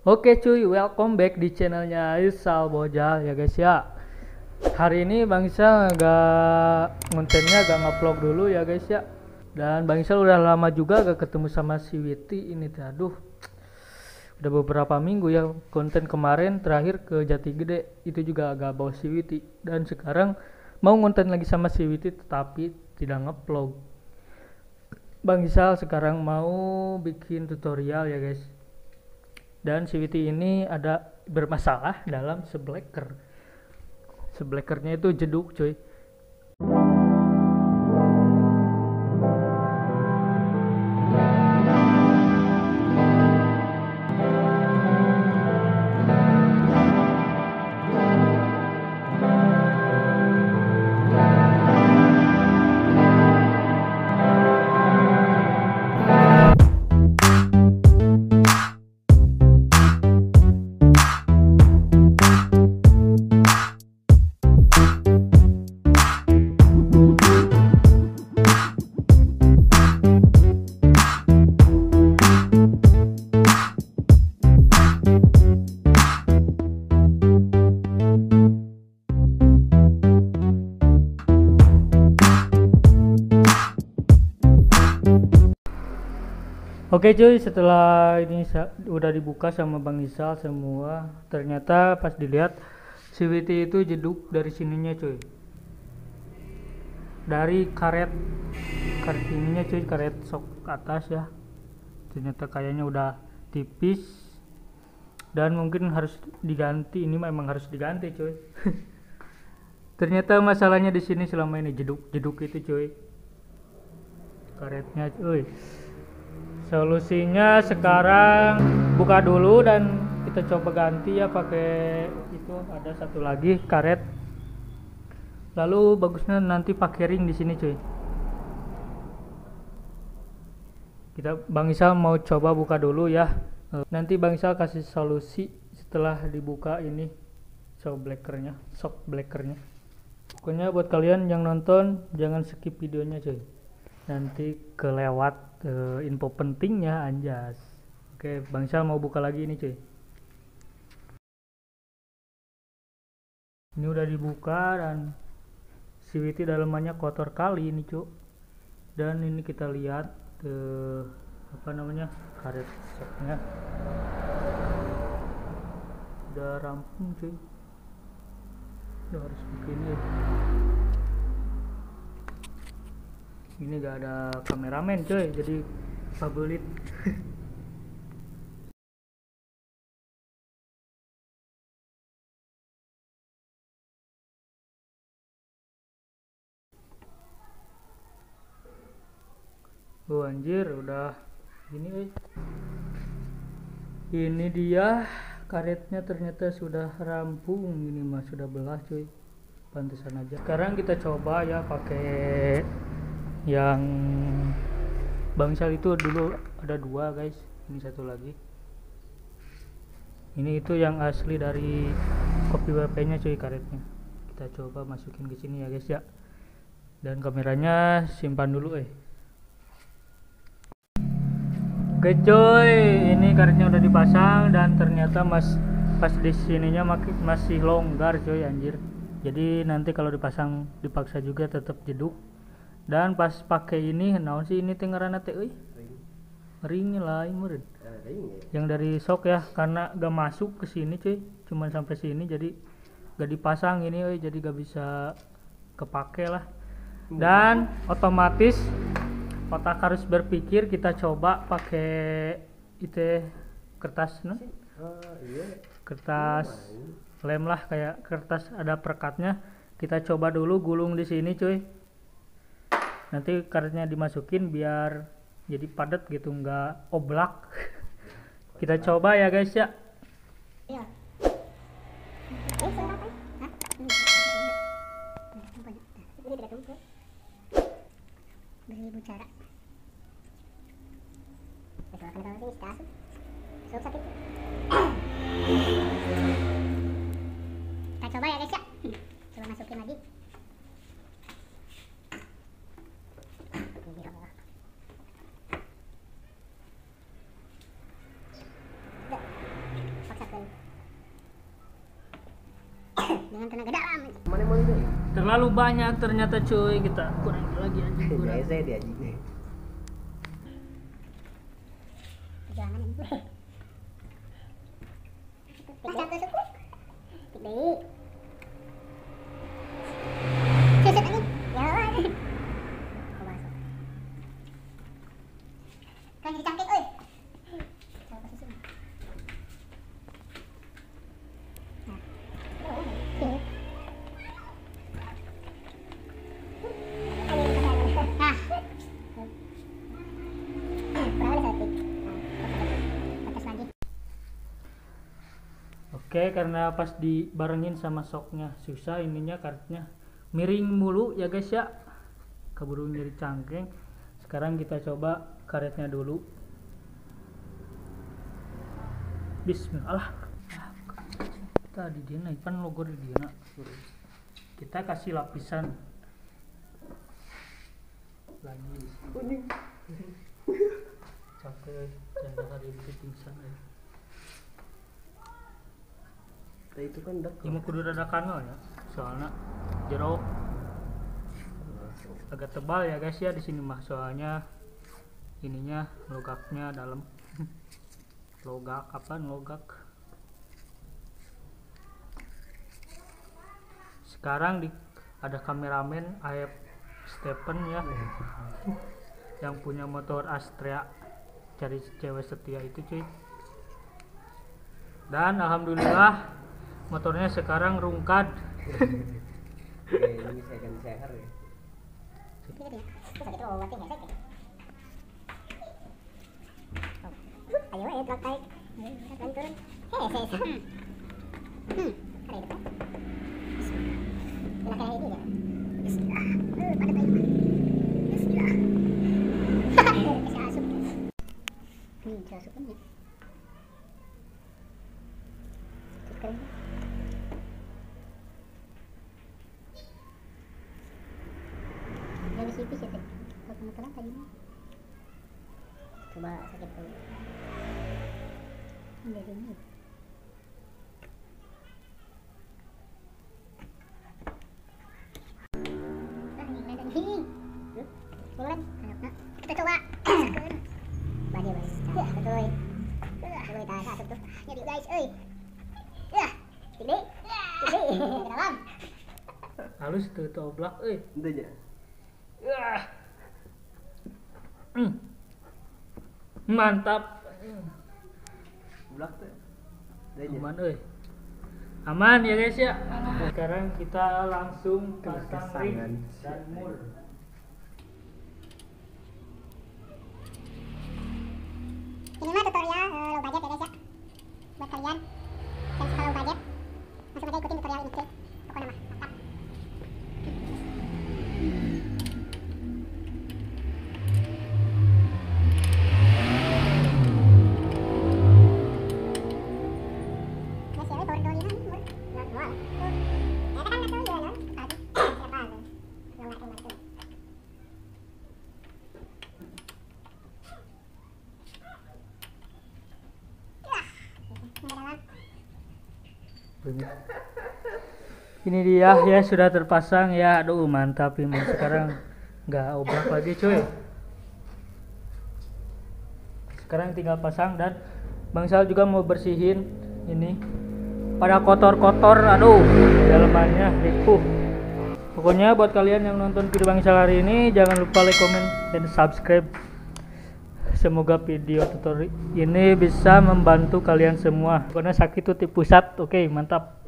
Oke cuy, welcome back di channelnya Isal Bojal ya guys ya. Hari ini Bang Isal kontennya gak ngupload dulu ya guys ya. Dan Bang Isal udah lama juga gak ketemu sama si Witi ini tuh. Aduh, udah beberapa minggu ya. Konten kemarin terakhir ke Jati Gede itu juga agak bawa si Witi. Dan sekarang mau konten lagi sama si Witi tetapi tidak ngupload. Bang Isal sekarang mau bikin tutorial ya guys. Dan si Witi ini ada bermasalah dalam sebleker. Seblekernya itu jeduk cuy. Oke cuy, setelah ini udah dibuka sama Bang Isal semua, ternyata pas dilihat si Witi itu jeduk dari sininya cuy. Dari karet ininya cuy, karet sok atas ya. Ternyata kayaknya udah tipis dan mungkin harus diganti. Ini memang harus diganti cuy. Ternyata masalahnya di sini selama ini jeduk itu cuy. Karetnya cuy. Solusinya sekarang buka dulu dan kita coba ganti ya pakai itu, ada satu lagi karet. Lalu bagusnya nanti pakai ring di sini cuy. Bang Isal mau coba buka dulu ya. Nanti Bang Isal kasih solusi setelah dibuka ini shock breakernya. Pokoknya buat kalian yang nonton jangan skip videonya cuy. Nanti kelewat info pentingnya anjas. Oke, Bang Isal mau buka lagi ini cuy. Ini udah dibuka dan si Witi dalamannya kotor kali ini cuy. Dan ini kita lihat karet shocknya udah rampung cuy. Udah harus begini. Ini gak ada kameramen coy, jadi pabelit. Oh anjir, udah gini ini dia karetnya, ternyata sudah rampung. Ini mah sudah belah cuy, pantesan aja. Sekarang kita coba ya pakai yang Bang Isal itu dulu ada dua guys, ini satu lagi. Ini itu yang asli dari kopi WP nya cuy, karetnya. Kita coba masukin ke sini ya guys ya. Dan kameranya simpan dulu Oke cuy, ini karetnya udah dipasang dan ternyata pas di sininya masih longgar cuy anjir. Jadi nanti kalau dipaksa juga tetap jeduk. Dan pas pakai ini naon sih ini tengarana teh ring lain murid yang dari shock ya, karena gak masuk ke sini cuy, cuman sampai sini jadi gak dipasang ini jadi gak bisa kepake lah. Dan otomatis otak harus berpikir, kita coba pakai itu kertas kertas lem lah, kayak kertas ada perekatnya. Kita coba dulu gulung di sini cuy. Nanti karetnya dimasukin biar jadi padat gitu, nggak oblak. Kita coba ya guys ya. Iya. Kita coba ya guys ya. Coba masukin lagi. dengan tenaga dalam. Mana mau itu? Terlalu banyak ternyata cuy, kita kurangi lagi anjing. Kurang. Ya saya dia anjing. Jangan ini. Masak tusuk. Gede. Susut ini. Ya Allah. Kau masuk. Kan jadi cangkik euy. Coba susun. Oke, karena pas dibarengin sama soknya susah ininya karetnya miring mulu ya guys ya. Keburu nyeri cangkeng. Sekarang kita coba karetnya dulu. Bismillah. Kita di dina ipan logo di dina. Kita kasih lapisan lagi. Capek jangan hari itu pingsan ya. Nah, itu kan dekat. Ini kudu dadakan ya, soalnya jero agak tebal ya guys ya di sini mah, soalnya ininya logaknya dalam. Logak apa logak. Sekarang ada kameramen AF Stephen ya, yang punya motor Astrea, cari cewek setia itu cuy. Dan alhamdulillah motornya sekarang rungkad. Ini saya akan share ya. Ayo ya truk tarik. Turun turun. Ada itu. Bila kayak ini ya. Bismillah. Pada tarik. Bismillah. Bisa asup. Bisa asup kan ya. Keren. Dari sipis ya teh. Kalau kebetulan tadinya. Coba sakit dulu. Dari ini. Kita coba. Badi bos. Betul. Betul kita asup tuh. Jadi guys, euy. Gede. Gede. Dalam. Halus tuh oblak euy. Itu aja. Mantap. Blak tuh. Aman euy. Aman ya guys ya. Sekarang kita langsung pasang ring dan mul. Ini mah tutorial low budget ya guys ya. Buat kalian yang suka low budget, langsung aja ikutin tutorial ini cuy. Pokoknya mah mantap. Ini dia ya sudah terpasang ya. Aduh mantap ini sekarang nggak oblak lagi cuy. Sekarang tinggal pasang dan Bang Sal juga mau bersihin ini pada kotor-kotor. Aduh dalamannya ripuh. Pokoknya buat kalian yang nonton video Bang Sal hari ini jangan lupa like, comment, dan subscribe. Semoga video tutorial ini bisa membantu kalian semua. Pokoknya sakit tuh di pusat. Oke, mantap.